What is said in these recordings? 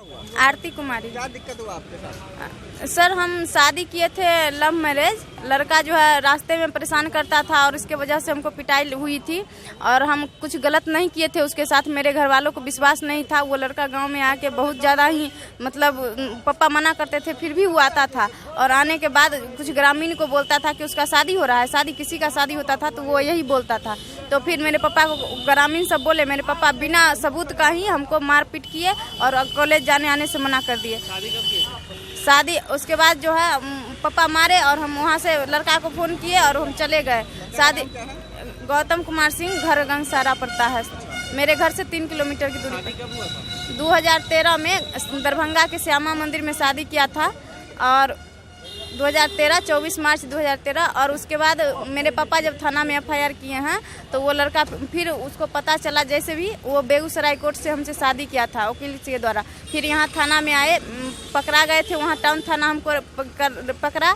आरती कुमारी। क्या दिक्कत हुआ आपके साथ? सर हम शादी किए थे लव मैरिज। लड़का जो है रास्ते में परेशान करता था और इसके वजह से हमको पिटाई हुई थी और हम कुछ गलत नहीं किए थे उसके साथ। मेरे घर वालों को विश्वास नहीं था। वो लड़का गांव में आके बहुत ज़्यादा ही मतलब पापा मना करते थे फिर भी वो आता था और आने के बाद कुछ ग्रामीण को बोलता था कि उसका शादी हो रहा है। शादी किसी का शादी होता था तो वो यही बोलता था। तो फिर मेरे पापा को ग्रामीण सब बोले, मेरे पापा बिना सबूत का ही हमको मारपीट किए और कॉलेज जाने आने से मना कर दिए। शादी कब की? शादी उसके बाद जो है पापा मारे और हम वहाँ से लड़का को फ़ोन किए और हम चले गए। शादी गौतम कुमार सिंह, घर गंगसारा पड़ता है। मेरे घर से 3 किलोमीटर की दूरी पर। कब हुआ था? 2013 में दरभंगा के श्यामा मंदिर में शादी किया था और 24 मार्च 2013। और उसके बाद मेरे पापा जब थाना में FIR किए हैं तो वो लड़का फिर उसको पता चला, जैसे भी वो बेगूसराय कोर्ट से हमसे शादी किया था वकील के द्वारा। फिर यहाँ थाना में आए, पकड़ा गए थे। वहाँ टाउन थाना हमको पकड़ा।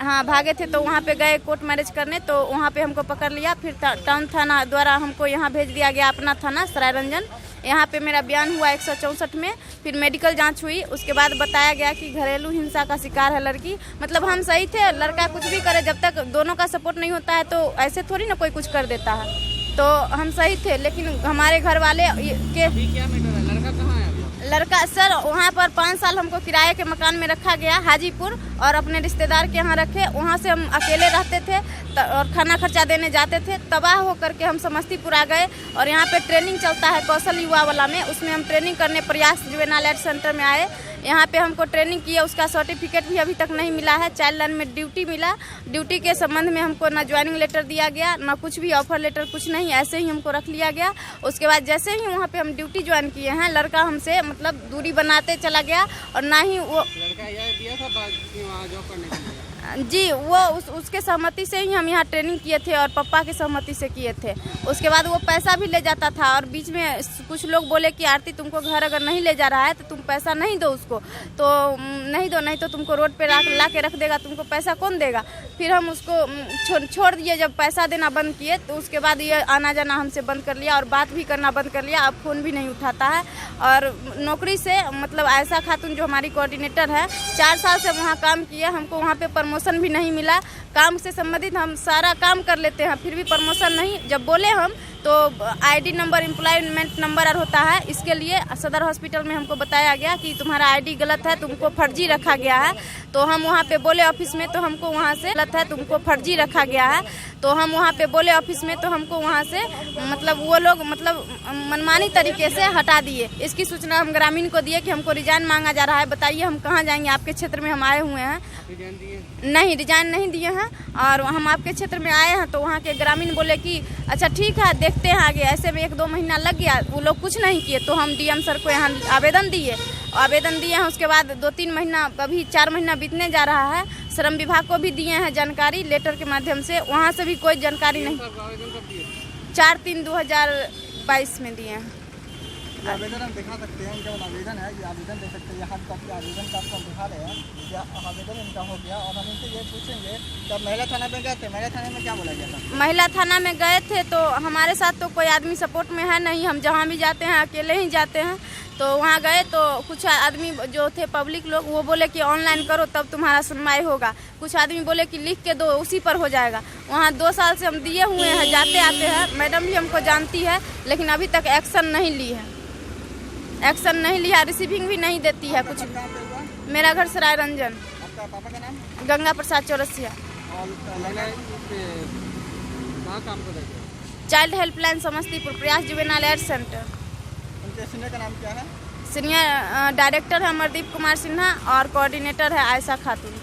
हाँ भागे थे तो वहाँ पे गए कोर्ट मैरिज करने, तो वहाँ पे हमको पकड़ लिया। फिर टाउन थाना द्वारा हमको यहाँ भेज दिया गया अपना थाना सरायरंजन। यहाँ पे मेरा बयान हुआ 164 में। फिर मेडिकल जांच हुई, उसके बाद बताया गया कि घरेलू हिंसा का शिकार है लड़की। मतलब हम सही थे, लड़का कुछ भी करे, जब तक दोनों का सपोर्ट नहीं होता है तो ऐसे थोड़ी ना कोई कुछ कर देता है। तो हम सही थे, लेकिन हमारे घर वाले के अभी क्या मैटर है? लड़का कहाँ है? लड़का सर वहाँ पर 5 साल हमको किराए के मकान में रखा गया हाजीपुर और अपने रिश्तेदार के यहाँ रखे। वहाँ से हम अकेले रहते थे और खाना खर्चा देने जाते थे। तबाह होकर के हम समस्तीपुर आ गए और यहाँ पे ट्रेनिंग चलता है कौशल युवा वाला में, उसमें हम ट्रेनिंग करने प्रयास जुवेनाइल एड सेंटर में आए। यहाँ पे हमको ट्रेनिंग किया, उसका सर्टिफिकेट भी अभी तक नहीं मिला है। चाइल्ड लाइन में ड्यूटी मिला, ड्यूटी के संबंध में हमको ना ज्वाइनिंग लेटर दिया गया, ना कुछ भी ऑफर लेटर, कुछ नहीं, ऐसे ही हमको रख लिया गया। उसके बाद जैसे ही वहाँ पे हम ड्यूटी ज्वाइन किए हैं, लड़का हमसे मतलब दूरी बनाते चला गया और ना ही वो लड़का यह दिया था वहाँ जॉब करने के लिए? जी वो उसके सहमति से ही हम यहाँ ट्रेनिंग किए थे और पापा की सहमति से किए थे। उसके बाद वो पैसा भी ले जाता था और बीच में कुछ लोग बोले कि आरती तुमको घर अगर नहीं ले जा रहा है तो तुम पैसा नहीं दो उसको, तो नहीं दो, नहीं तो तुमको रोड पे ला के रख देगा, तुमको पैसा कौन देगा। फिर हम उसको छोड़ दिए। जब पैसा देना बंद किए तो उसके बाद ये आना जाना हमसे बंद कर लिया और बात भी करना बंद कर लिया। अब फ़ोन भी नहीं उठाता है। और नौकरी से मतलब आयशा खातून जो हमारी कोऑर्डिनेटर है, 4 साल से वहाँ काम किया, हमको वहाँ पे प्रमोशन भी नहीं मिला। काम से संबंधित हम सारा काम कर लेते हैं फिर भी प्रमोशन नहीं। जब बोले हम तो ID नंबर, एम्प्लॉयमेंट नंबर और होता है, इसके लिए सदर हॉस्पिटल में हमको बताया गया कि तुम्हारा ID गलत है, तुमको फर्जी रखा गया है। तो हम वहाँ पे बोले ऑफिस में, तो हमको वहाँ से गलत है, तुमको फर्जी रखा गया है। तो हम वहाँ पे बोले ऑफिस में, तो हमको वहाँ से मतलब वो लोग मतलब मनमानी तरीके से हटा दिए। इसकी सूचना हम ग्रामीण को दिए कि हमको रिजाइन मांगा जा रहा है, बताइए हम कहाँ जाएंगे, आपके क्षेत्र में हम आए हुए हैं। नहीं, रिजाइन नहीं दिए हैं और हम आपके क्षेत्र में आए हैं। तो वहाँ के ग्रामीण बोले कि अच्छा ठीक है देखते हैं आगे। ऐसे में 1-2 महीना लग गया, वो लोग कुछ नहीं किए। तो हम DM सर को यहाँ आवेदन दिए हैं। उसके बाद 2-3 महीना, अभी 4 महीना बीतने जा रहा है। श्रम विभाग को भी दिए हैं जानकारी लेटर के माध्यम से, वहाँ से भी कोई जानकारी नहीं। 4/3/2022 में दिए हैं। आवेदन हम दिखा सकते हैं, इनका आवेदन है, ये आवेदन दे सकते हैं। यहाँ कॉपी आवेदन का आपको दिखा रहे हैं, या आवेदन इनका हो गया। और हम इनसे ये पूछेंगे, जब महिला थाना में गए थे, महिला थाने में क्या बोला गया था? महिला थाना में गए थे तो हमारे साथ तो कोई आदमी सपोर्ट में है नहीं, हम जहाँ भी जाते हैं अकेले ही जाते हैं। तो वहाँ गए तो कुछ आदमी जो थे पब्लिक लोग, वो बोले कि ऑनलाइन करो तब तुम्हारा सुनवाई होगा। कुछ आदमी बोले कि लिख के दो, उसी पर हो जाएगा। वहाँ 2 साल से हम दिए हुए हैं, जाते आते हैं। मैडम भी हमको जानती है, लेकिन अभी तक एक्शन नहीं ली है, एक्शन नहीं लिया, रिसीविंग भी नहीं देती है कुछ। मेरा घर सरायरंजन। आपका पापा का नाम? गंगा प्रसाद चौरसिया। चाइल्ड हेल्पलाइन समस्तीपुर, प्रयास जुवेनाइल एड सेंटर। उनके सीनियर का नाम क्या है? सीनियर डायरेक्टर है अमरदीप कुमार सिन्हा और कोऑर्डिनेटर है आयशा खातून।